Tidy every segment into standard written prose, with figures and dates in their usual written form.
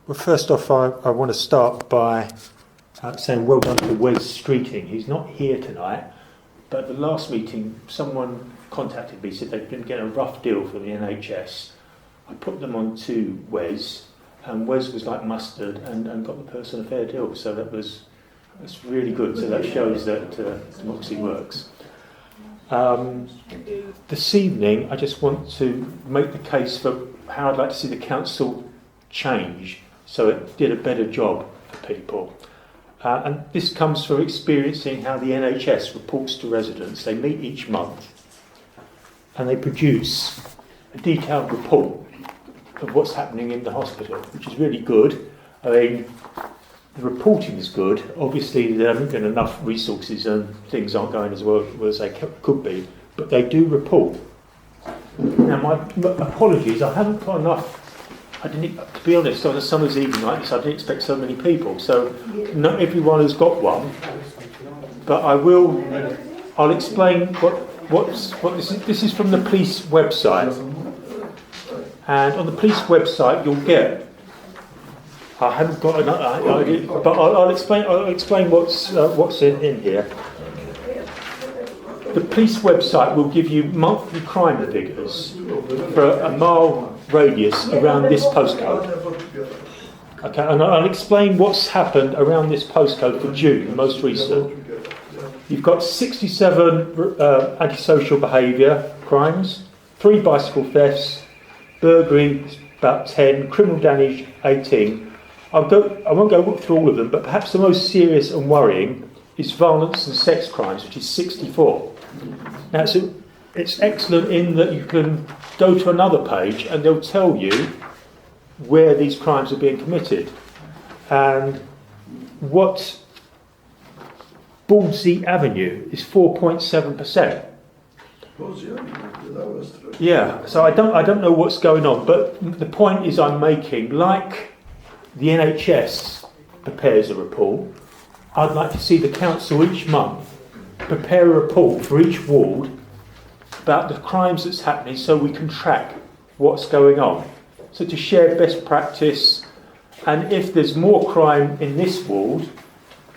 Well, first off, I want to start by saying well done to Wes Streeting. He's not here tonight, but at the last meeting, someone contacted me, said they'd been getting a rough deal from the NHS. I put them on to Wes, and Wes was like mustard and got the person a fair deal. So that's really good. So that shows that democracy works. This evening, I just want to make the case for how I'd like to see the council change so it did a better job for people. And this comes from experiencing how the NHS reports to residents. They meet each month and they produce a detailed report of what's happening in the hospital, which is really good. I mean, the reporting is good. Obviously, there haven't been enough resources and things aren't going as well as they could be, but they do report. Now, my apologies, I haven't got enough. To be honest, on a summer's evening like this, I didn't expect so many people. So not everyone has got one, but I'll explain what this is. This is from the police website, and on the police website you'll get. I haven't got enough, but I'll explain what's in here. The police website will give you monthly crime figures for a mile radius around this postcode. Okay, and I'll explain what's happened around this postcode for June, the most recent. You've got 67 antisocial behaviour crimes, 3 bicycle thefts, burglary about 10, criminal damage 18. I won't go through all of them, but perhaps the most serious and worrying is violence and sex crimes, which is 64. Now, it's excellent in that you can go to another page and they'll tell you where these crimes are being committed. And what Baldsley Avenue is 4.7%. Yeah, so I don't know what's going on, but the point is I'm making, like the NHS prepares a report, I'd like to see the council each month prepare a report for each ward about the crimes that's happening so we can track what's going on. So to share best practice, and if there's more crime in this ward,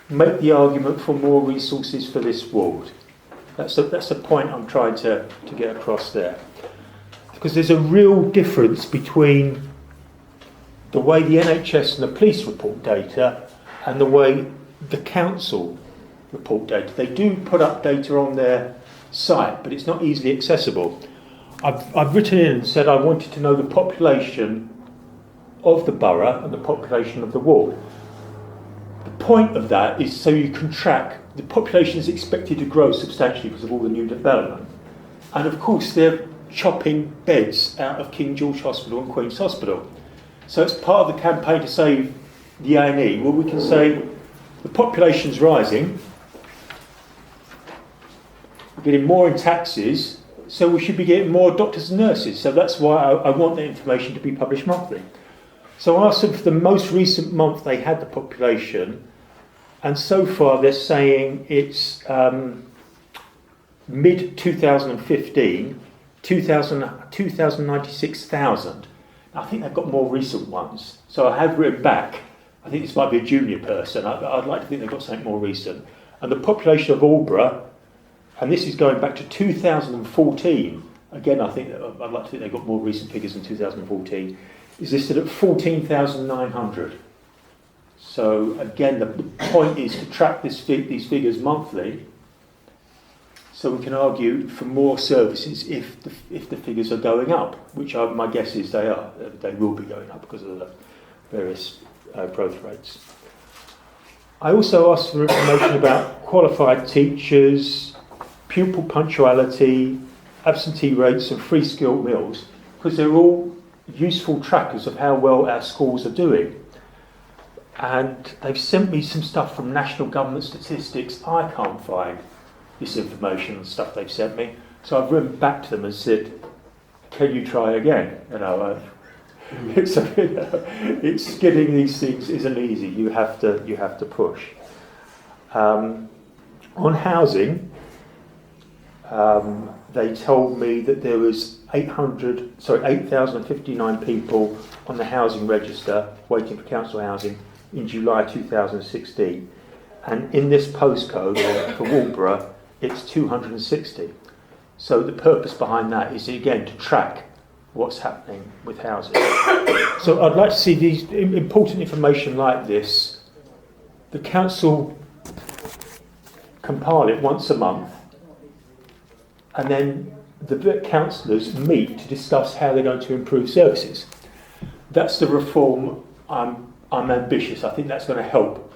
make the argument for more resources for this ward. That's the point I'm trying to get across there. Because there's a real difference between the way the NHS and the police report data and the way the council report data. They do put up data on their site, but it's not easily accessible. I've written in and said I wanted to know the population of the borough and the population of the ward. The point of that is so you can track. The population is expected to grow substantially because of all the new development. And of course they're chopping beds out of King George Hospital and Queen's Hospital. So it's part of the campaign to save the A&E. Well, we can say the population's rising, we're getting more in taxes, so we should be getting more doctors and nurses. So that's why I want the information to be published monthly. So I asked them for the most recent month they had the population, and so far they're saying it's mid-2015, 296,000. I think they've got more recent ones. So I have written back. I think this might be a junior person. I'd like to think they've got something more recent. And the population of Aldborough, and this is going back to 2014. Again, I'd like to think they've got more recent figures than 2014. Is listed at 14,900. So again, the point is to track these figures monthly, so we can argue for more services if the figures are going up, which my guess is they are. They will be going up because of the various growth rates. I also asked for information about qualified teachers, pupil punctuality, absentee rates and free school meals, because they're all useful trackers of how well our schools are doing. And they've sent me some stuff from national government statistics. I can't find this information and stuff they've sent me. So I've written back to them and said, can you try again? It's getting these things isn't easy. You have to push. On housing, They told me that there was 8,059 people on the housing register waiting for council housing in July 2016. And in this postcode for Aldborough, it's 260. So the purpose behind that is, again, to track what's happening with housing. So I'd like to see these important information like this. The council compile it once a month, and then the councillors meet to discuss how they're going to improve services. That's the reform. I'm ambitious. I think that's going to help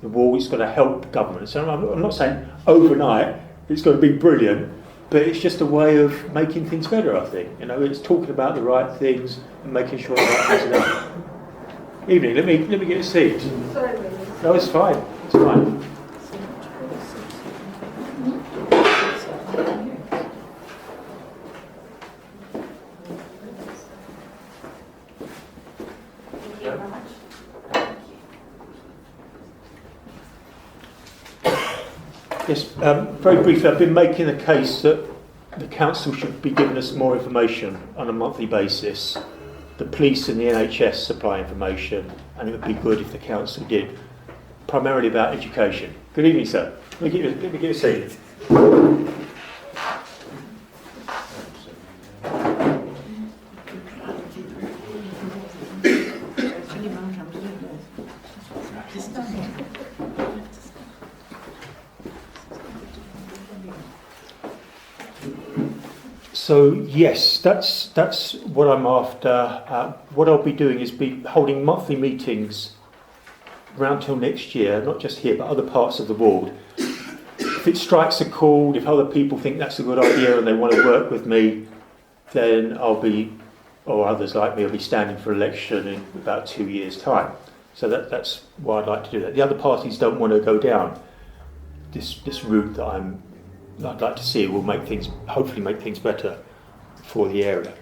the wall. It's going to help government. So I'm not saying overnight it's going to be brilliant, but it's just a way of making things better, I think. It's talking about the right things and making sure the right things are done. Evening, let me get a seat. Sorry, No, it's fine. It's fine. Yes, very briefly, I've been making the case that the council should be giving us more information on a monthly basis. The police and the NHS supply information, and it would be good if the council did, primarily about education. Good evening, sir. Let me get a seat. So yes, that's what I'm after. What I'll be doing is be holding monthly meetings around till next year, not just here but other parts of the ward. If it strikes a chord, if other people think that's a good idea and they want to work with me, then I'll be, or others like me, will be standing for election in about 2 years' time. So that's why I'd like to do that. The other parties don't want to go down this route that I'd like to see. Will hopefully make things better for the area.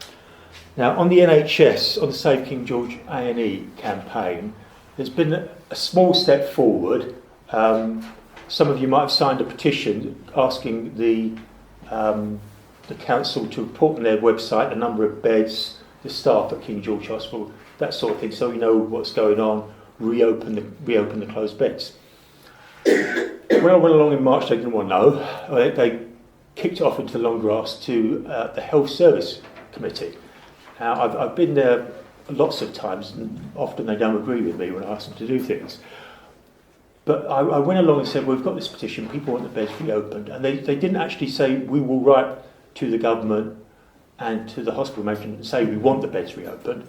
Now, on the NHS, on the Save King George A&E campaign, there's been a small step forward. Some of you might have signed a petition asking the council to report on their website the number of beds, the staff at King George Hospital, that sort of thing, so we know what's going on. Reopen the closed beds. When I went along in March, they didn't want to know. They kicked it off into the long grass to the Health Service Committee. Now, I've been there lots of times, and often they don't agree with me when I ask them to do things. But I went along and said, well, we've got this petition, people want the beds reopened. And they didn't actually say, we will write to the government and to the hospital management and say we want the beds reopened.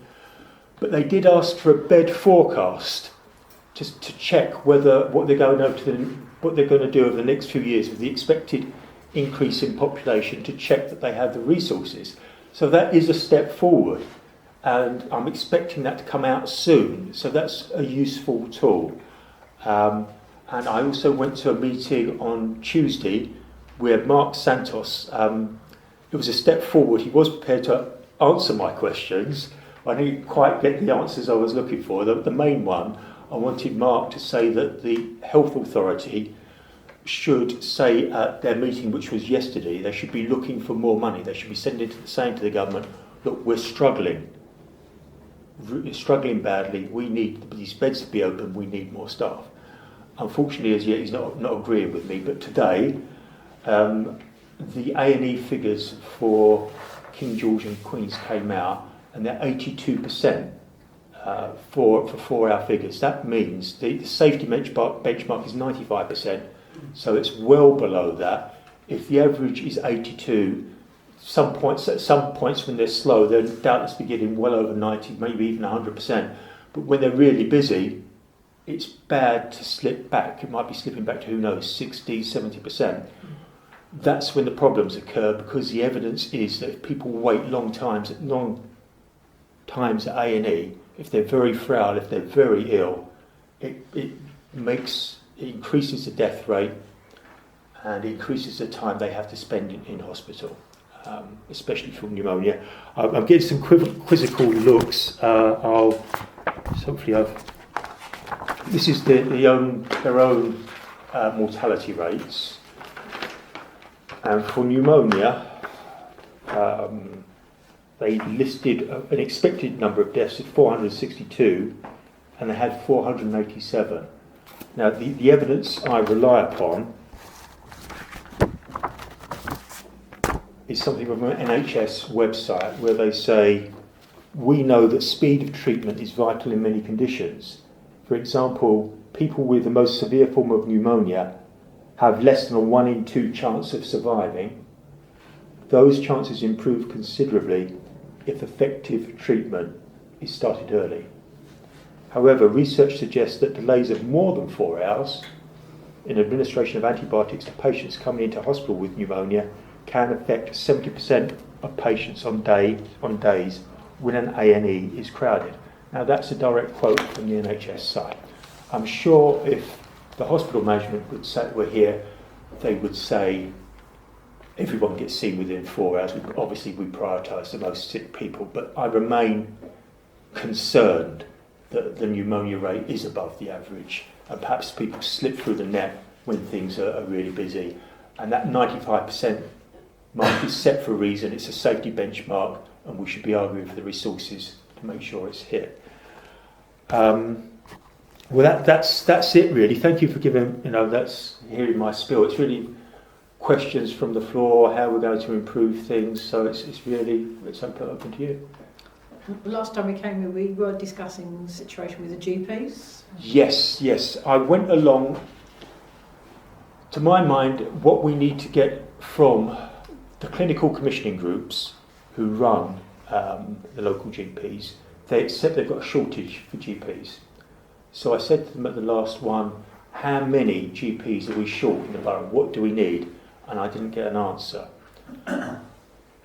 But they did ask for a bed forecast just to check what they're going to do over the next few years with the expected increase in population, to check that they have the resources. So that is a step forward, and I'm expecting that to come out soon. So that's a useful tool. And I also went to a meeting on Tuesday where Mark Santos, it was a step forward. He was prepared to answer my questions. I didn't quite get the answers I was looking for. The main one, I wanted Mark to say that the health authority should say at their meeting, which was yesterday, they should be looking for more money. They should be saying to the government, look, we're struggling badly. We need these beds to be open. We need more staff. Unfortunately, as yet, he's not agreeing with me. But today, the A&E figures for King George and Queen's came out, and they're 82% for 4-hour figures. That means the safety benchmark is 95%, so it's well below that. If the average is 82, at some points when they're slow, they'll doubtless be getting well over 90, maybe even 100%. But when they're really busy, it's bad to slip back. It might be slipping back to, who knows, 60, 70%. That's when the problems occur, because the evidence is that if people wait long times at A&E, if they're very frail, if they're very ill, it increases the death rate and increases the time they have to spend in hospital, especially for pneumonia. I'm getting some quizzical looks. This is their own mortality rates. And for pneumonia, they listed an expected number of deaths of 462, and they had 487. Now, the evidence I rely upon is something from an NHS website where they say, we know that speed of treatment is vital in many conditions. For example, people with the most severe form of pneumonia have less than a 1 in 2 chance of surviving. Those chances improve considerably if effective treatment is started early. However, research suggests that delays of more than 4 hours in administration of antibiotics to patients coming into hospital with pneumonia can affect 70% of patients on days when an A&E is crowded. Now, that's a direct quote from the NHS site. I'm sure if the hospital management would say we're here, they would say everyone gets seen within 4 hours. Obviously, we prioritise the most sick people, but I remain concerned that the pneumonia rate is above the average, and perhaps people slip through the net when things are really busy. And that 95% mark is set for a reason. It's a safety benchmark, and we should be arguing for the resources to make sure it's hit. Well, that's it really. Thank you for giving, that's hearing my spiel. It's really questions from the floor, how we're going to improve things. So it's open to you. Last time we came here, we were discussing the situation with the GPs. Yes. I went along, to my mind, what we need to get from the clinical commissioning groups who run the local GPs. They accept they've got a shortage for GPs. So I said to them at the last one, how many GPs are we short in the borough? What do we need? And I didn't get an answer.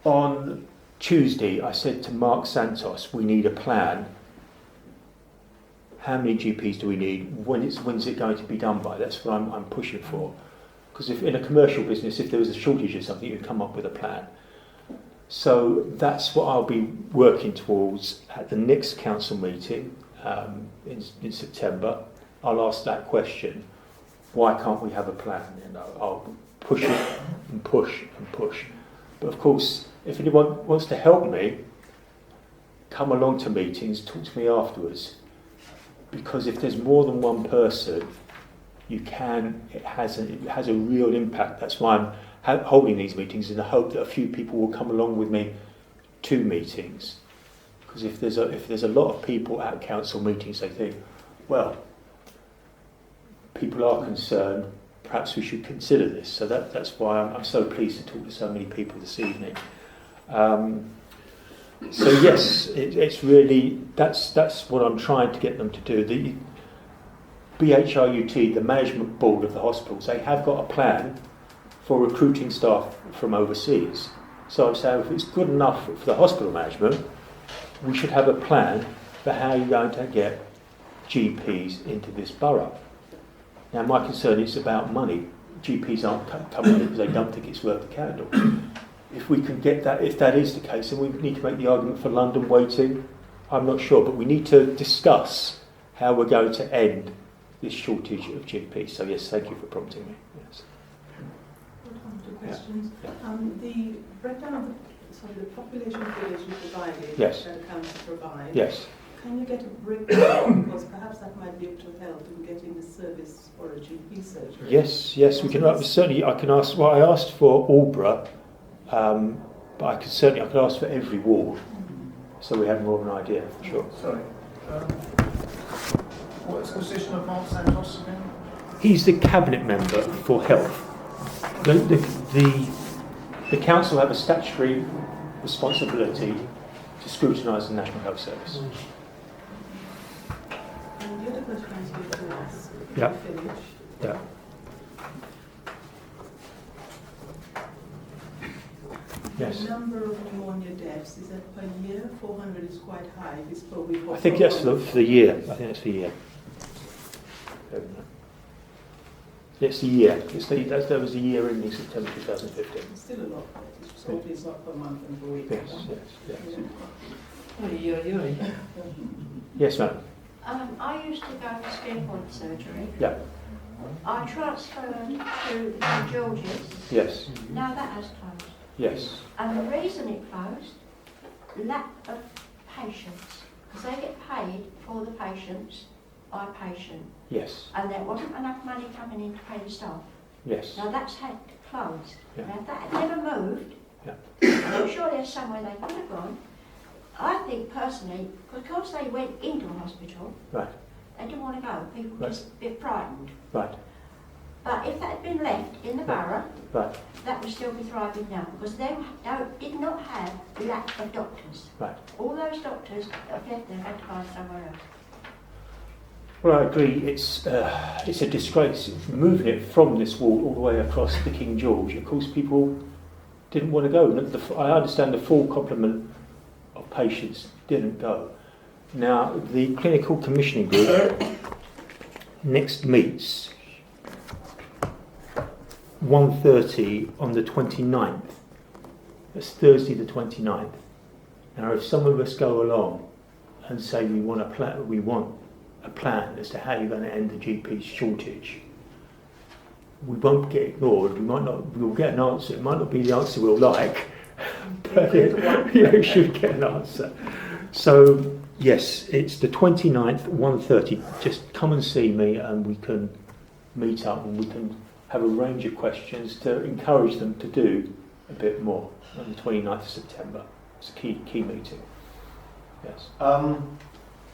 On Tuesday, I said to Mark Santos, we need a plan. How many GPs do we need? When's it going to be done by? That's what I'm pushing for. Because if in a commercial business, if there was a shortage of something, you'd come up with a plan. So that's what I'll be working towards at the next council meeting in September. I'll ask that question. Why can't we have a plan? I'll push it and push and push. But of course, if anyone wants to help me, come along to meetings, talk to me afterwards. Because if there's more than one person, it has a real impact. That's why I'm holding these meetings in the hope that a few people will come along with me to meetings. Because if there's a lot of people at council meetings, they think, well, people are concerned, perhaps we should consider this. So that's why I'm so pleased to talk to so many people this evening. So yes, it's really, that's what I'm trying to get them to do. The BHRUT, the management board of the hospitals, they have got a plan for recruiting staff from overseas. So I'm saying if it's good enough for the hospital management, we should have a plan for how you're going to get GPs into this borough. Now my concern is about money. GPs aren't coming in because they don't think it's worth the candle. If we can get that, if that is the case, then we need to make the argument for London waiting. I'm not sure, but we need to discuss how we're going to end this shortage of GPs. So yes, thank you for prompting me. Yes. Two questions. Yeah. The breakdown of the population figures you provided, yes, that council provides. Yes. Can you get a breakdown? Because perhaps that might be able to help in getting the service for a GP surgery. Yes, we can certainly. I can ask. Well, I asked for Aldborough, but I could ask for every ward, so we have more of an idea. Sure. Sorry. What is the position of Mark Santos again? He's the cabinet member for health. The council have a statutory responsibility to scrutinise the National Health Service. And the other question I was going to ask, Yeah. finish. Yeah. Yes. The number of pneumonia deaths, is that per year? 400 is quite high. It's probably I think that's for the year. I think that's the year. It's the year. That was the year ending September 2015. It's still a lot. It's not per month and per week. Yes. Yeah. Yes, ma'am. I used to go to skin point surgery. Yeah. I transferred to St George's. Yes, Now that has closed. yes, And the reason it closed, lack of patients. Because they get paid for the patients by patient. yes, And there wasn't enough money coming in to pay the staff. yes. Now that's had closed. Yeah. Now if that had never moved, Yeah. I'm sure there's somewhere they could have gone. I think personally, because they went into a hospital, Right, they didn't want to go. People were Right. just a bit frightened. right, But if that had been left in the borough, right, that would still be thriving now, because they did not have lack of doctors. right. All those doctors that have left there had to find somewhere else. Well, I agree. It's a disgrace moving it from this ward all the way across the King George. Of course, people didn't want to go. I understand the full complement of patients didn't go. Now, the clinical commissioning group next meets 1:30 on the 29th. That's Thursday the 29th. Now, if some of us go along and say we want a plan as to how you're going to end the GP shortage, we won't get ignored. We'll get an answer. It might not be the answer we'll like, but you should get an answer. So yes, it's the 29th, 1:30. Just come and see me, and we can meet up and we can have a range of questions to encourage them to do a bit more on the 29th of September. It's a key meeting. Yes.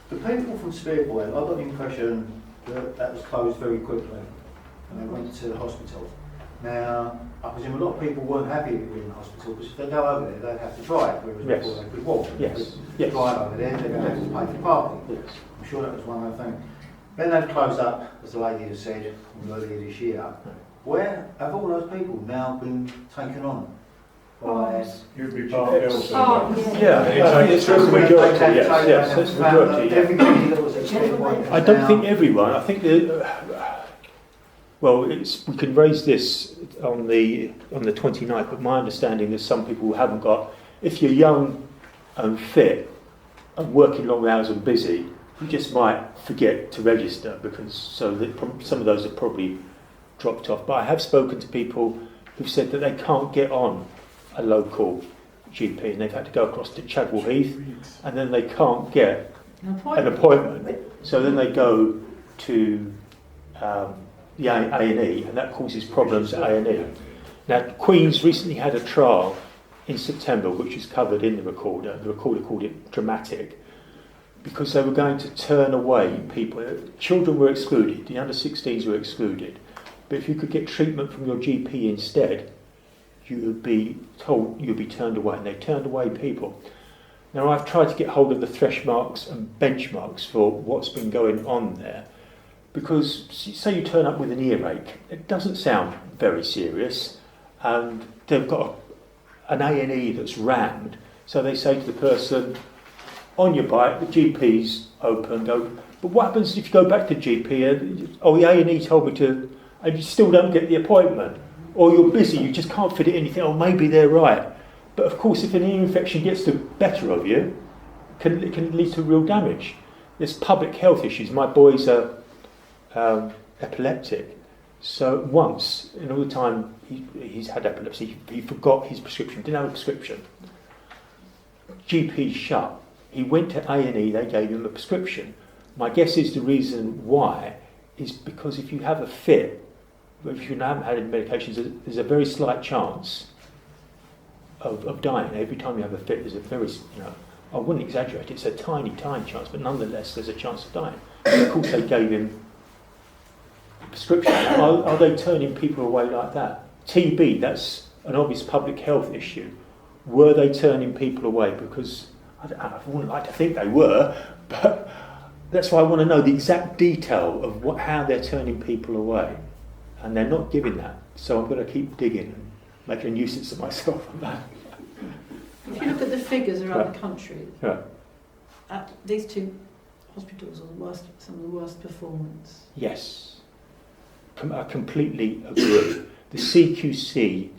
The people from Spearpoint, I got the impression that was closed very quickly and they went to the hospital. Now, I presume a lot of people weren't happy with being in the hospital because if they go over there, they'd have to drive, whereas Yes. before they could walk. Yes. They Yes. drive over there, they're going to have to pay for parking. Yes. I'm sure that was one of the things. Then they've closed up, as the lady has said, earlier this year. Where have all those people now been taken on? By You'd be part of the Oh, Yeah, it's the majority. Yes, that's the majority. Yeah. Everybody that was at Spearpoint. I don't think everyone. I think we can raise this on the 29th, but my understanding is some people who haven't got. If you're young and fit and working long hours and busy, you just might forget to register because some of those have probably dropped off. But I have spoken to people who've said that they can't get on a local GP and they've had to go across to Chadwell Heath and then they can't get an appointment. So then they go to the A&E and that causes problems at A&E. Now, Queen's recently had a trial in September which is covered in the recorder. The recorder called it dramatic because they were going to turn away people. Children were excluded, the under 16s were excluded. But if you could get treatment from your GP instead, you would be told you'd be turned away, and they turned away people. Now, I've tried to get hold of the thresh marks and benchmarks for what's been going on there, because say you turn up with an earache, it doesn't sound very serious, and they've got an A&E that's rammed, so they say to the person, on your bike, the GP's open, go, but what happens if you go back to GP and, the A&E told me to, and you still don't get the appointment? Or you're busy, you just can't fit it in, you think, maybe they're right. But of course, if an ear infection gets the better of you, it can lead to real damage. There's public health issues. My boys are epileptic. So once, in all the time he's had epilepsy, he forgot his prescription, didn't have a prescription. GP shut. He went to A&E, they gave him a prescription. My guess is the reason why is because if you have a fit, if you haven't had any medications, there's a very slight chance of dying. Every time you have a fit, there's a very, I wouldn't exaggerate, it's a tiny, tiny chance, but nonetheless, there's a chance of dying. And of course, they gave him a prescription. Are they turning people away like that? TB, that's an obvious public health issue. Were they turning people away? Because I wouldn't like to think they were, but that's why I want to know the exact detail of how they're turning people away. And they're not giving that, so I'm going to keep digging and making a nuisance of myself on that. If you look at the figures around the country, Right. These two hospitals are some of the worst performance. Yes, I completely agree. The CQC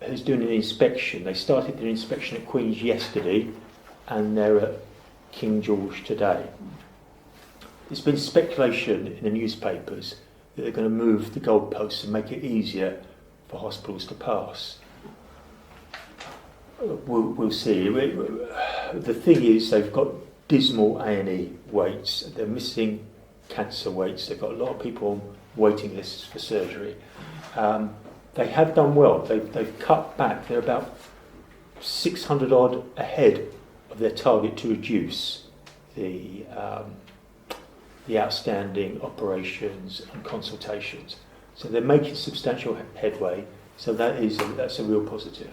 is doing an inspection. They started their inspection at Queen's yesterday, and they're at King George today. There's been speculation in the newspapers that they're going to move the goalposts and make it easier for hospitals to pass. We'll see. The thing is, they've got dismal A&E waits. They're missing cancer waits. They've got a lot of people on waiting lists for surgery. They have done well. They've cut back. They're about 600 odd ahead of their target to reduce the outstanding operations and consultations. So they're making substantial headway. So that's a real positive.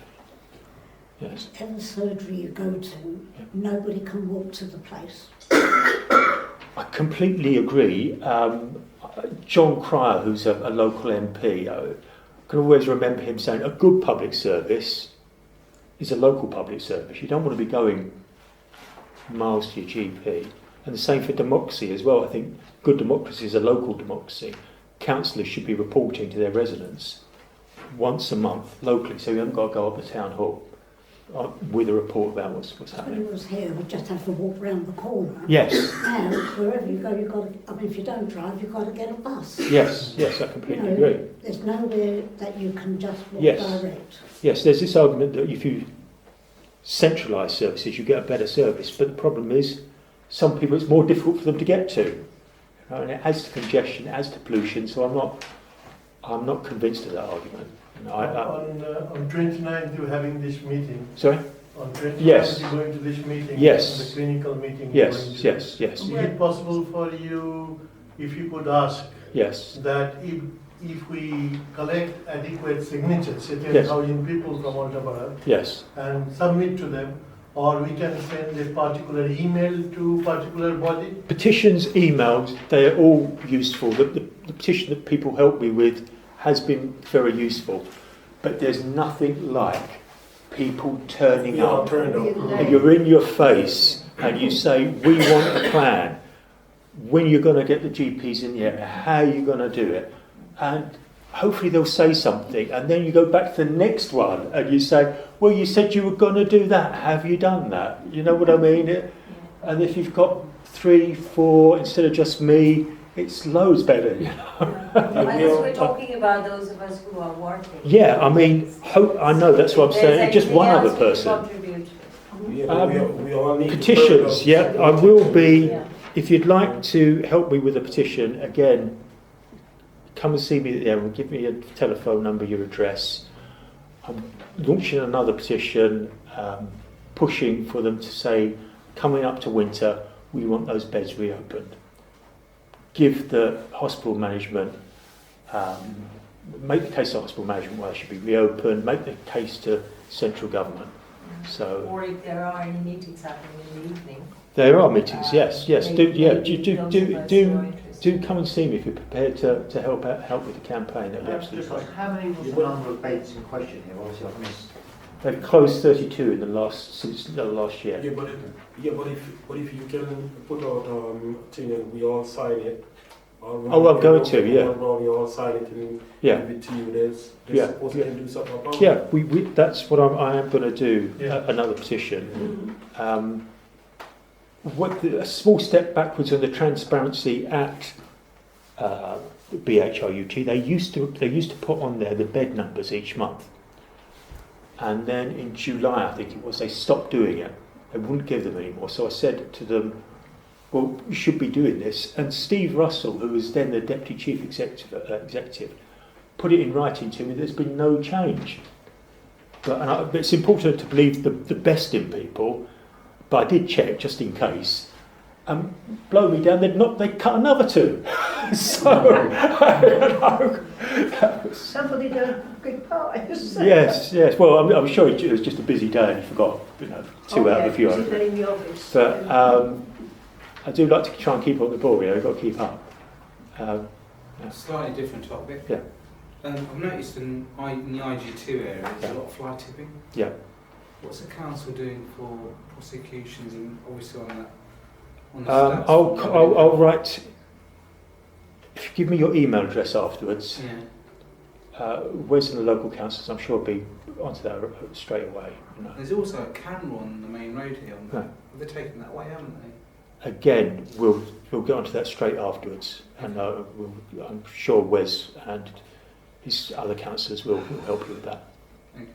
Yes. Any surgery you go to, nobody can walk to the place. I completely agree. John Cryer, who's a local MP, I can always remember him saying a good public service is a local public service. You don't want to be going miles to your GP. And the same for democracy as well. I think good democracy is a local democracy. Councillors should be reporting to their residents once a month locally, so you haven't got to go up the town hall with a report about what's When happening. he was here, we just have to walk round the corner. Yes, Now, wherever you go, you've got to, I mean, if you don't drive, you've got to get a bus. yes, I completely You know, agree. There's nowhere that you can just walk Yes. direct. Yes, there's this argument that if you centralise services, you get a better service. But the problem is, some people it's more difficult for them to get to. You know, and it adds to congestion, it adds to pollution. So I'm not convinced of that argument. You know, On 29th, you're having this meeting. sorry. On 29th, Yes. you're going to this meeting. Yes. The clinical meeting. you're going Yes, to. yes, yes, Is it possible for you, if you could ask, yes, that if we collect adequate signatures, say Yes. 10,000 people from Aldborough, yes. and submit to them, or we can send a particular email to particular body? Petitions, emails, they are all useful. The petition that people help me with has been very useful. But there's nothing like people turning up. And you're in your face and you say, we want a plan. When you're going to get the GPs in the area, how are you going to do it? And hopefully they'll say something. And then you go back to the next one and you say, well, you said you were going to do that. Have you done that? You know what I mean? And if you've got 3, 4, instead of just me, it's loads better. You know? Unless we're talking about those of us who are working. Yeah, I mean, I know, that's what I'm saying. Just one other person. We all need Petitions, yeah, I will be. Yeah. If you'd like to help me with a petition, again, come and see me there and give me a telephone number, your address. I'm launching another petition, pushing for them to say, coming up to winter, we want those beds reopened. Give the hospital management, make the case to hospital management why they should be reopened, make the case to central government. So Or if there are any meetings happening in the evening. there are meetings, yes. Do Do come and see me if you're prepared to help with the campaign. That'd be absolutely fine. How many was the number of beds in question here? Obviously, I've missed. They've closed 32 in since the last year. Yeah, but if you can put out thing and we all sign it. Oh, I'm going to, yeah. We all sign it and Yeah. give it to you. There's Yeah. supposed to do something about it. Yeah, we that's what I am going to do. Yeah. Another petition. A small step backwards on the transparency at BHRUT. They used to put on there the bed numbers each month, and then in July, I think it was, they stopped doing it. They wouldn't give them anymore. So I said to them, well, you should be doing this. And Steve Russell, who was then the Deputy Chief Executive, put it in writing to me. There's been no change. But it's important to believe the best in people. But I did check just in case. Blow me down. They cut another 2. So Somebody did a good pies. yes. Well, I'm sure it was just a busy day and he forgot. 2 out of a few. Busy day in the office. But I do like to try and keep on the ball. You've got to keep up. Slightly different topic. Yeah. I've noticed in the IG2 area there's a lot of fly tipping. Yeah. What's the council doing for prosecutions and obviously on the stats? I'll write. If you give me your email address afterwards, where's in the local councils? I'm sure I'll be onto that straight away. There's also a camera on the main road here. No. Have they taken that away, haven't they? again, we'll get onto that straight afterwards, and I'm sure Wes and his other councillors will help you with that. Okay.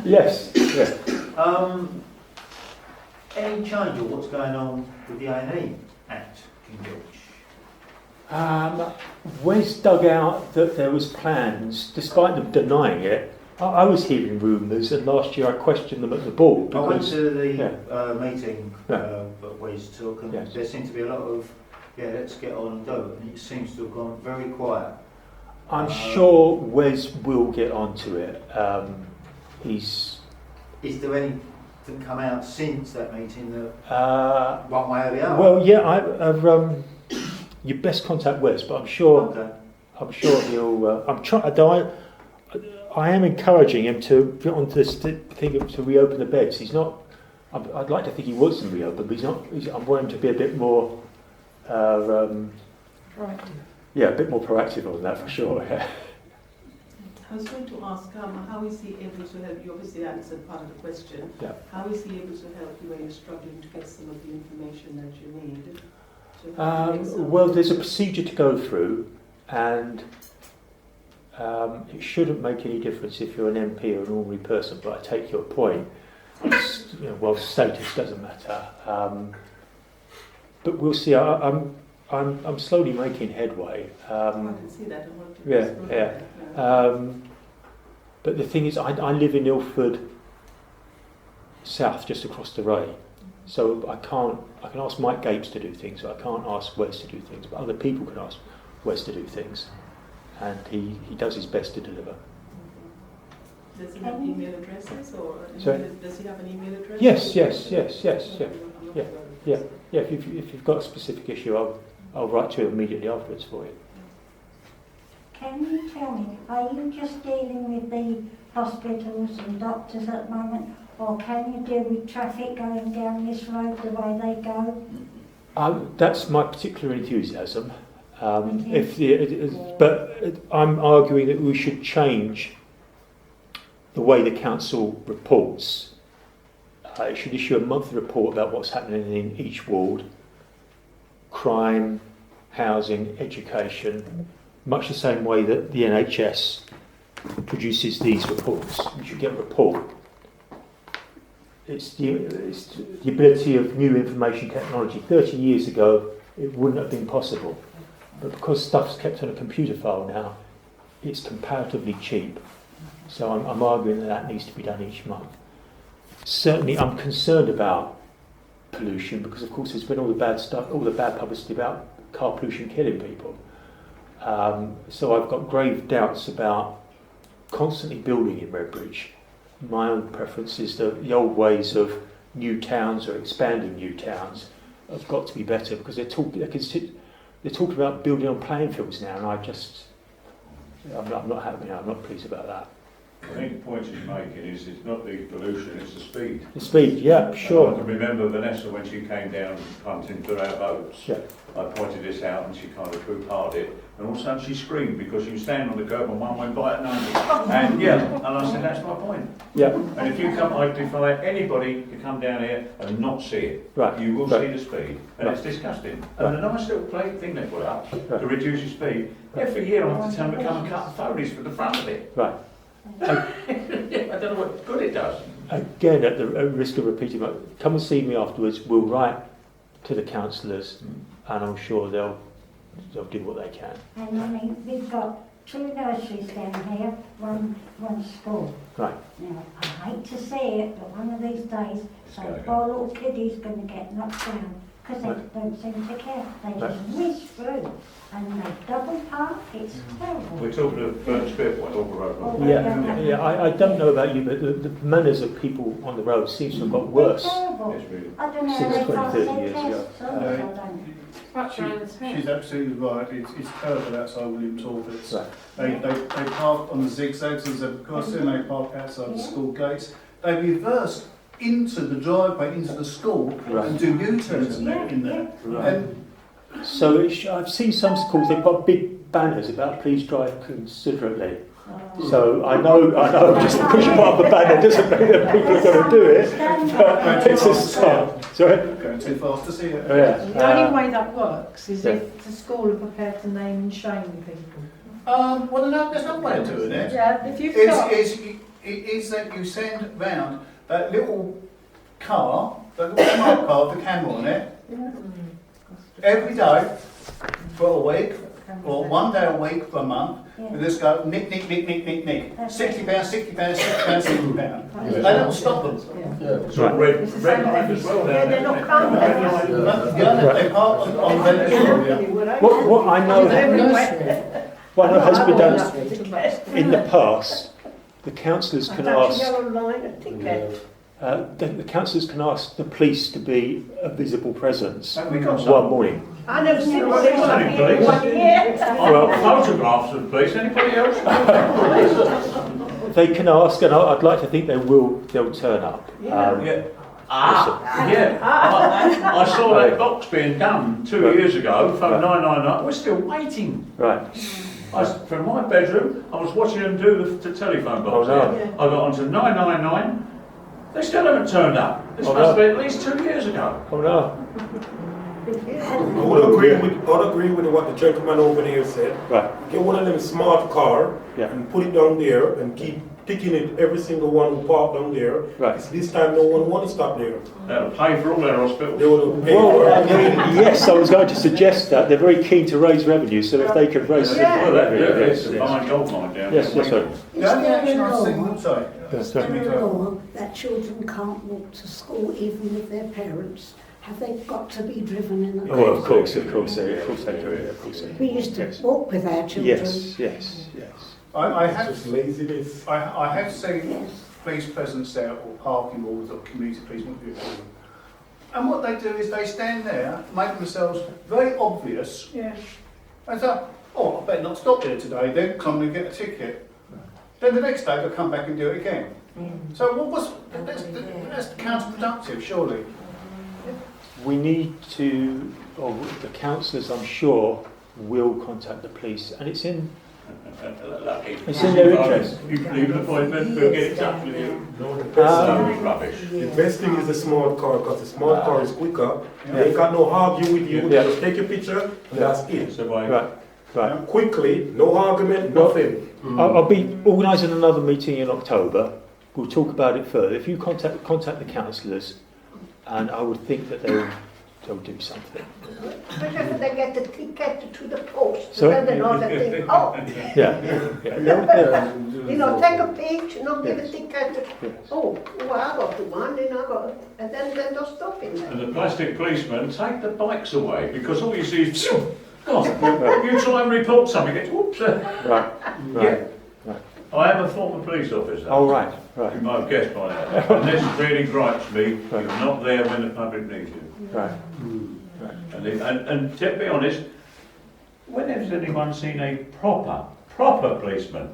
Yes. Yeah. Any change of what's going on with the A&E Act in Gilch? Wes dug out that there was plans, despite them denying it. I was hearing rumours, and last year I questioned them at the board. I went Because, to the yeah. meeting Yeah. that Wes took, and Yes. there seemed to be a lot of, let's get on and do it, and it seems to have gone very quiet. I'm sure Wes will get onto it. He's Is there anything come out since that meeting that one way or the other? well, yeah. You best contact Wes, but I'm sure. Okay. I'm sure he'll. I'm trying. I am encouraging him to get onto this thing to reopen the beds. He's not. I'd like to think he wants them reopened, but he's not. I want him to be a bit more. Right. Yeah, a bit more proactive on that for sure. Yeah. I was going to ask, how is he able to help you? Obviously answered part of the question. Yeah. How is he able to help you when you're struggling to get some of the information that you need? Well, there's a procedure to go through, and it shouldn't make any difference if you're an MP or an ordinary person. But I take your point. Well, status doesn't matter. But we'll see. I'm slowly making headway. I can see that. I want to Yeah. But the thing is, I live in Ilford South, just across the road. So I can ask Mike Gapes to do things, but I can't ask Wes to do things. But other people can ask Wes to do things, and he does his best to deliver. Does he have email addresses, or does he have an email address? Yes. Yeah. If you've got a specific issue, I'll write to you immediately afterwards for you. Can you tell me, are you just dealing with the hospitals and doctors at the moment, or can you deal with traffic going down this road the way they go? That's my particular enthusiasm. But I'm arguing that we should change the way the council reports. It should issue a monthly report about what's happening in each ward: crime, housing, education, much the same way that the NHS produces these reports. You should get a report. It's the ability of new information technology. 30 years ago, it wouldn't have been possible. But because stuff's kept on a computer file now, it's comparatively cheap. So I'm arguing that needs to be done each month. Certainly, I'm concerned about pollution because, of course, there's been all the bad stuff, all the bad publicity about car pollution killing people. So I've got grave doubts about constantly building in Redbridge. My own preference is that the old ways of new towns or expanding new towns have got to be better, because they're talking about building on playing fields now, and I'm not happy. I'm not pleased about that. I think the point he's making is it's not the pollution, it's the speed. The speed, yeah, sure. I can remember Vanessa when she came down punting through our boats. Yeah. I pointed this out and she kind of poo-pahed it, and all of a sudden she screamed because she was standing on the curb and one went by at 90. And and I said, that's my point. Yeah. And if you come, I defy anybody to come down here and not see it. Right. You will Right. see the speed, and Right. it's disgusting. Right. And the nice little plate thing they put up Right. to reduce your speed, every year I have to tell them to come and cut the phonies for the front of it. Right. I don't know what good it does. Again, at the risk of repeating, come and see me afterwards. We'll write to the councillors, and I'm sure they'll do what they can. And I mean, we've got 2 nurseries down here, one school. Right. Now, I hate to say it, but one of these days, some poor little kiddie's going to get knocked down because they don't seem to care. They just whiz through and they double park. It's terrible. We're talking of Burton Spirit, Aldborough. Yeah. I don't know about you, but the manners of people on the road seems to have got worse. It's terrible. It's really. I don't know how Since they 20, can't 30 say years ago. tests. I don't. She's absolutely right. It's terrible outside William Torfit's. Right. They park on the zigzags as they've crossed in, they park outside the school gates. They reverse into the driveway, into the school, Right. and do U-turns in there. Right. And So I've seen some schools, they've got big banners about please drive considerately. So I know just pushing up the banner doesn't mean that people are going to do it, but it's a start. Sorry? Going too fast to see it. Oh, yeah. The only way that works is yeah. if the school are prepared to name and shame people. Well, no, there's no way of doing it. Yeah, if you've It's, got... it's that you send round that little car, that little smart car with the camera on it, every day for a week, or 1 day a week for a month, and just go nick, nick, nick, nick, nick, nick. £60, £60, £60, £60. They don't stop them. It's all red line as well. Yeah, they're not coming. Yeah, they park on red as well. What I know has been done in the past, the councillors can ask. The councillors can ask the police to be a visible presence one morning. I never seen one in 1 year. Well, photographs of the police. Anybody else? They can ask, and I'd like to think they'll turn up. Yeah. I saw that box being done 2 years ago for 999. We're still waiting. Right. From my bedroom, I was watching them do the telephone box. Oh, no. I got onto 999. They still haven't turned up. This must be at least 2 years ago. Oh no. I would agree with what the gentleman over there said. Right. Get one of them smart car Yeah. and put it down there and keep ticking it every single one who parked down there. Right. It's this time no one want to stop there. That'll pay for all their hospitals. They will pay Well, for I it. mean, yes, I was going to suggest that. They're very keen to raise revenue, so if they could raise Well, revenue, it's yes, a fine gold mine down yes, there. yes, sorry. The only action I think, sorry. Yes, sorry. Under law, that children can't walk to school even with their parents. Have they got to be driven in a car? Oh, of course they do. Of course they do. We used to Yes. walk with our children. Yes. I have Just laziness. I have seen Yes. police presence there, or parking rules, or community police, what do you call them. And what they do is they stand there, make themselves very obvious, Yeah. and say, oh, I better not stop there today, then come and get a ticket. Then the next day they'll come back and do it again. So that's counterproductive, surely. We need to, or the councillors, I'm sure, will contact the police, and it's in Lucky. It's in their interest. You can leave an appointment, we'll get in touch with you. No, the So best, rubbish. the best thing is the smart car because the smart car is quicker. Yeah. They ain't got no argue with you. Yeah. They just take a picture and that's it. So by right. Quickly, no argument, nothing. I'll be organising another meeting in October. We'll talk about it further. If you contact the councillors, and I would think that they'll do something. Especially if they get the ticket to the post, Sorry? then they know that they, oh, Yeah. you know, take a picture, not give a Yes. ticket. Yes. Oh, I got the one, and I got, and then they're not stopping And there. the plastic policemen take the bikes away because all you see is, phew, God, you try and report something, it's whoops. Right. Yeah. I am a former police officer. Oh, right. You might have guessed by now. And this really gripes me, you're not there when the public needs you. Right. And to be honest, when has anyone seen a proper policeman?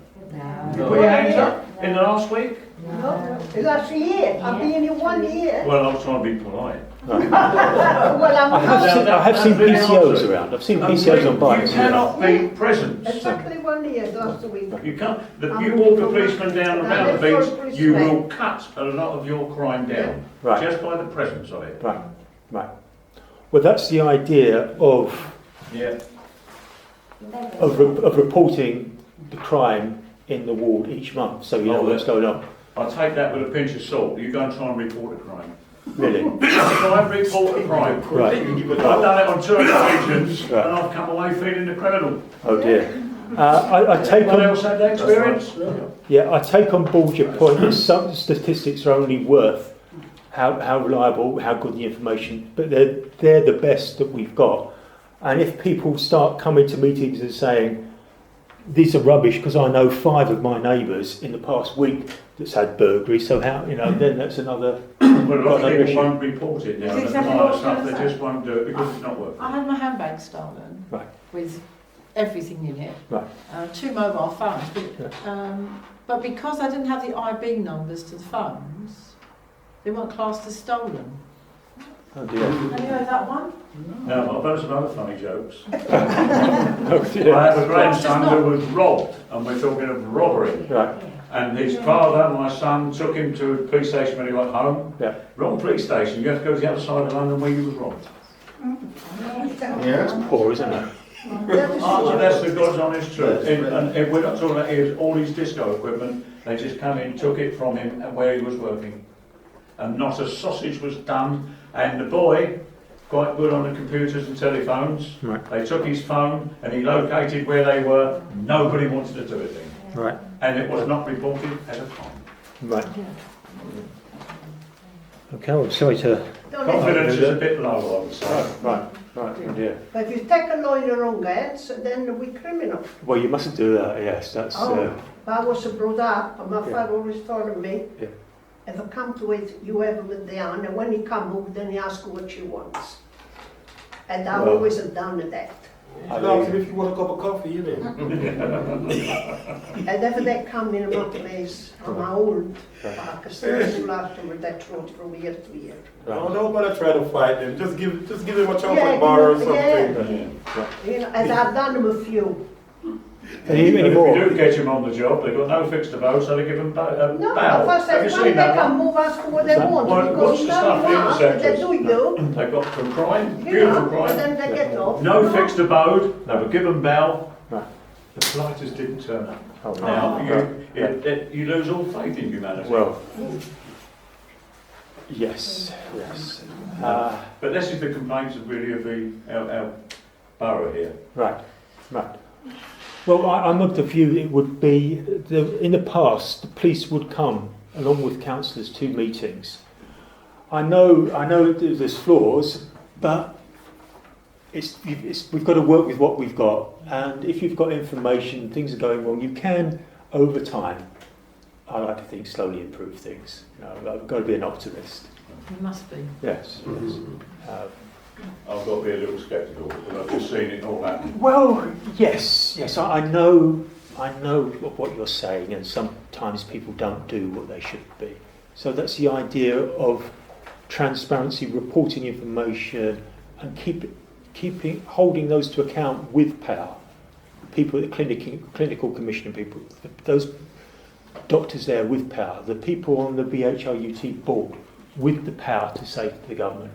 You put your hands up in the last week? No, last year, I've been in 1 year. Well, I was trying to be polite. Well, I'm I have seen PCOs around. I've seen PCOs on bikes. You cannot be present. exactly 1 year last week. You can't. You walk a policeman down and round the beach, you will cut a lot of your crime down Right. just by the presence of it. Right. Well, that's the idea of Yeah. reporting the crime in the ward each month, so you know what's going on. I take that with a pinch of salt. You go and try and report a crime. Really. Try and report a crime. Right. I've done it on 2 occasions, Right. and I've come away feeling the criminal. Oh dear. I take Anyone on. else had that experience? Yeah, I take on board your point that some statistics are only worth how reliable, how good the information, but they're the best that we've got. And if people start coming to meetings and saying, these are rubbish because I know 5 of my neighbours in the past week that's had burglary, so how, then that's another... But a lot of people issue. won't report it now. That's That's exactly kind what I of was stuff, gonna they say. just won't do it because it's not working. I had my handbag stolen Right. with everything in it, Right. 2 mobile phones, but because I didn't have the IB numbers to the phones, they weren't classed as stolen. Oh dear. Have you heard that one? No, I've heard some other funny jokes. Oh dear. I have a grandson who was robbed, and we're talking of robbery. Right. And his father, my son, took him to a police station when he got home. Yeah. Wrong police station, you have to go to the other side of London where he was robbed. Yeah. It's poor, isn't it? Oh, that's the God's honest truth. And if we're not talking about his, all his disco equipment, they just come in, took it from him and where he was working. And not a sausage was done. And the boy, quite good on the computers and telephones, Right. they took his phone and he located where they were. Nobody wanted to do a thing. Right. And it was not reported at a time. Right. Okay, well, sorry to... Confidence is a bit low, I would say. Right. Oh dear. But if you take a law in the wrong hands, then we're criminal. Well, you mustn't do that, yes, that's... But I was brought up, and my Yeah. father always told me, Yeah. if I come to it, you have it down, and when he come home, then he asks what she wants. And I Well, always have done that. Ask him if you want a cup of coffee, you know. And if they come in my place, I'm old, I can still after with that road from year to year. No, don't bother try to fight him. Just give him a chocolate Yeah, bar or yeah. something. You know, and I've done them a few. Any If more? you do get him on the job, they've got no fixed abode, so they give them a No, bow. first Have you they seen come, that they can one? move, ask what they want, Well, because what's the stuff in the no, they sectors? do you. They've got for crime, You beautiful know, crime. and then they get off. No fixed abode, they were given bail. Right. The flighters didn't turn up. Oh, Now, right. you lose all faith in humanity. Well, yes, yes. But this is the complaints of really of our borough here. Right, right. Well, I'm of the view it would be, in the past, the police would come, along with councillors, to meetings. I know there's flaws, but we've got to work with what we've got. And if you've got information, things are going wrong, you can, over time, I like to think, slowly improve things. You know, I've got to be an optimist. You must be. Yes, yes. I've got to be a little sceptical because I've just seen it all happen. Well, yes, I know what you're saying, and sometimes people don't do what they should be. So that's the idea of transparency, reporting information, and holding those to account with power. People at the clinical commission, people, those doctors there with power, the people on the BHRUT board with the power to say to the government,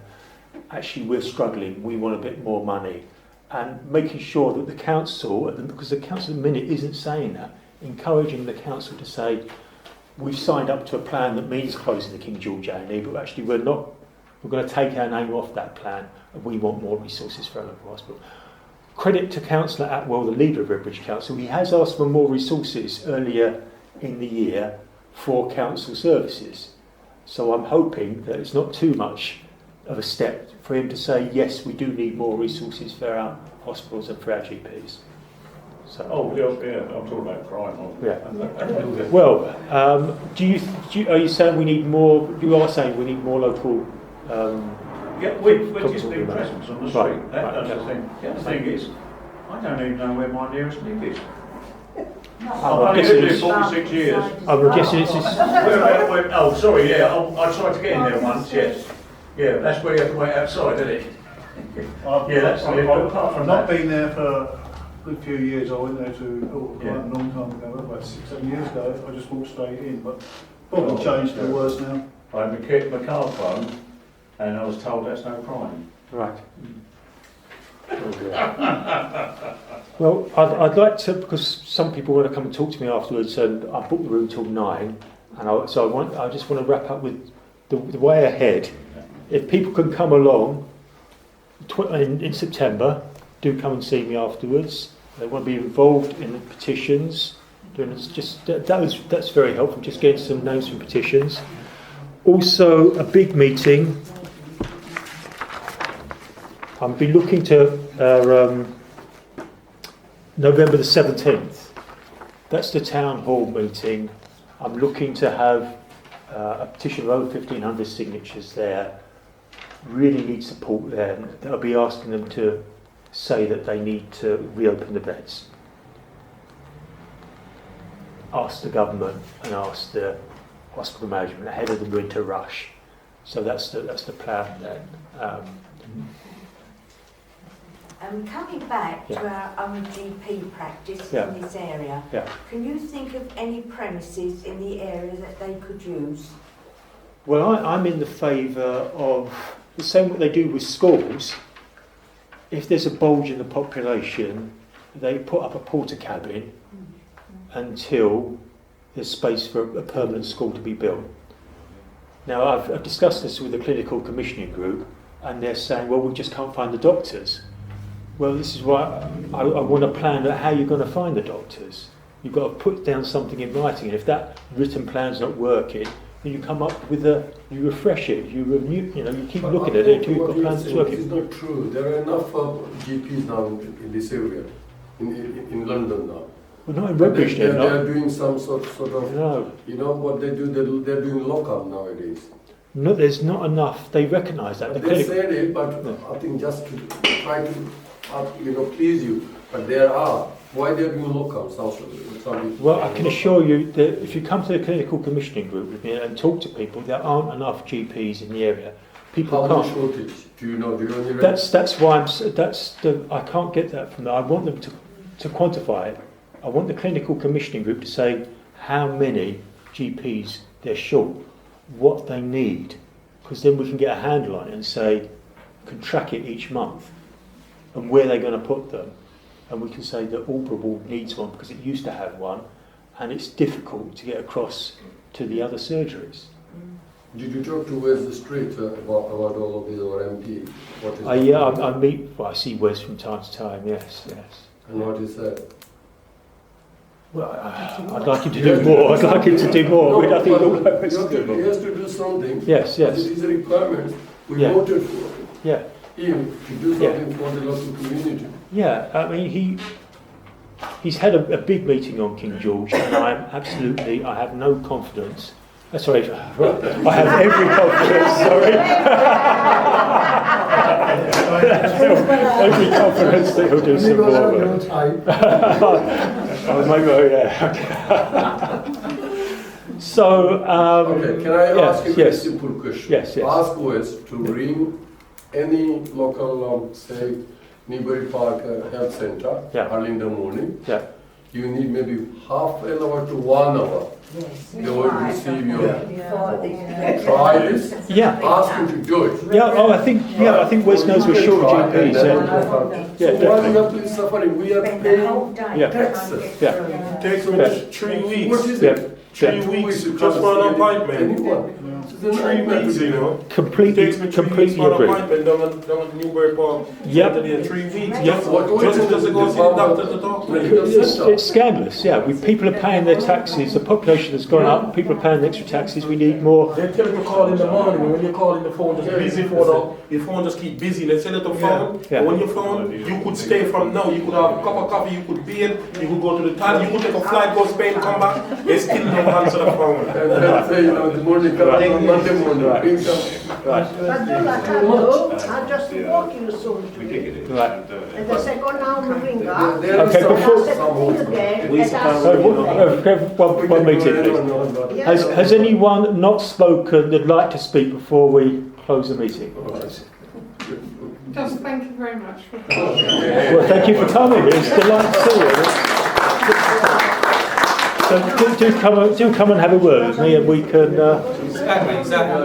actually we're struggling, we want a bit more money, and making sure that the council, because the council at the minute isn't saying that, encouraging the council to say we've signed up to a plan that means closing the King George A&E, but actually we're going to take our name off that plan and we want more resources for our local hospital. Credit to Councillor Atwell, the leader of Redbridge Council. He has asked for more resources earlier in the year for council services. So I'm hoping that it's not too much of a step for him to say, yes, we do need more resources for our hospitals and for our GPs. So, Yeah, I'm talking about crime. yeah. Well, are you saying we need more? You are saying we need more local. Yeah, we just need presence on the street. Right, That's the thing. The other thing is, I don't even know where my nearest link is. I've only lived here 46 years. I'm guessing it's just. Oh, sorry, yeah, I tried to get in there once, yes. Yeah, that's where you have to wait outside, isn't it? Yeah, that's it. But apart from I've not that, been there for a good few years. I went there quite a long time ago, about 6-7 years ago. I just walked straight in, but probably changed for the worse now. I had my car phone, and I was told that's no crime. Right. Well, I'd like to, because some people want to come and talk to me afterwards, and I booked the room till 9, and I just want to wrap up with the way ahead. If people can come along in September, do come and see me afterwards. They want to be involved in the petitions. That's very helpful. Just getting some names from petitions. Also, a big meeting. I'll be looking to November the 17th. That's the town hall meeting. I'm looking to have a petition of over 1,500 signatures there. Really need support there. I'll be asking them to say that they need to reopen the beds. Ask the government and ask the hospital management ahead of the winter rush So that's the plan then. Coming back to Yeah. our own GP practice Yeah. in this area, Yeah. can you think of any premises in the area that they could use? Well, I'm in the favour of the same what they do with schools. If there's a bulge in the population, they put up a porter cabin until there's space for a permanent school to be built. Now, I've discussed this with the clinical commissioning group, and they're saying, well, we just can't find the doctors. Well, this is why I want to plan out how you're going to find the doctors. You've got to put down something in writing, and if that written plan's not working, then you come up with you refresh it, you renew, you keep looking at it until you've got plans to work. This is not true. There are enough GPs now in this area, in London now. Well, not in rubbish, they are doing some sort of, no. You know what they do, they're doing lockup nowadays. No, there's not enough, they recognise that. They said it, but I think just to try to, please you, but there are. Why they're doing lockups also? Well, I can assure you that if you come to the clinical commissioning group with me and talk to people, there aren't enough GPs in the area. People How can't. shortage? Do you know? That's why I can't get that from them. I want them to quantify it. I want the clinical commissioning group to say how many GPs they're short, what they need, because then we can get a handle on it and say, can track it each month and where they're going to put them. And we can say that Aldborough needs one because it used to have one, and it's difficult to get across to the other surgeries. Did you talk to Wes the Street about all of these or MD? I meet. Well, I see Wes from time to time. Yes. And what is that? Well, I'd like him to do more. I'd like him to do more. No, I think he has to do something. Yes. It is a requirement. We voted for him to do something for the local community. Yeah, I mean, he's had a big meeting on King George, and I have no confidence. Sorry, I have every confidence, sorry. Every confidence that he'll do some more. So, okay, can I ask you a simple question? Yes. Ask Wes to ring any local, say, Newbury Park Health Centre early in the morning. You need maybe half an hour to 1 hour. They will receive your try this. Ask him to do it. I think Wes knows we're short of GPs. So why we are please suffering? We are paying taxes. It takes them 3 weeks. What is it? 3 weeks just for an appointment. 3 weeks, you know. Completely agree. Down at Newbury Park. 3 weeks. Just to go see the doctor to talk to him. It's scandalous, people are paying their taxes, the population has gone up, people are paying extra taxes, we need more. They tell you to call in the morning, and when you call in the phone, just busy your phone just keep busy. They send it to phone, when you phone, you could stay from now, you could have a cup of coffee, you could bathe, you could go to the town, you could take a flight, go Spain, come back, they still don't answer the phone. And say, the morning, Monday morning, bring some. But all I can do, I just walk you soon. And the second now moving up. One meeting, please. Has anyone not spoken that'd like to speak before we close the meeting? Just thank you very much for Well, thank you for coming. It's a delight to see you. So do come and have a word with me, and we can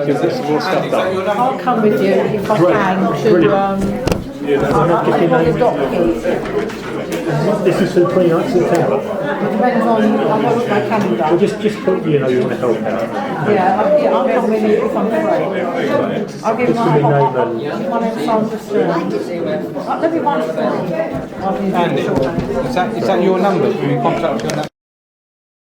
give this more stuff done. I'll come with you if I can to This is for the 29th of September. depends on I'll look at my calendar. Well, just put, you want to help out. I'll come with you if I'm free. I'll give my name's Sandra Stern. Let me one for Andy, is that your number? Can you contact your number?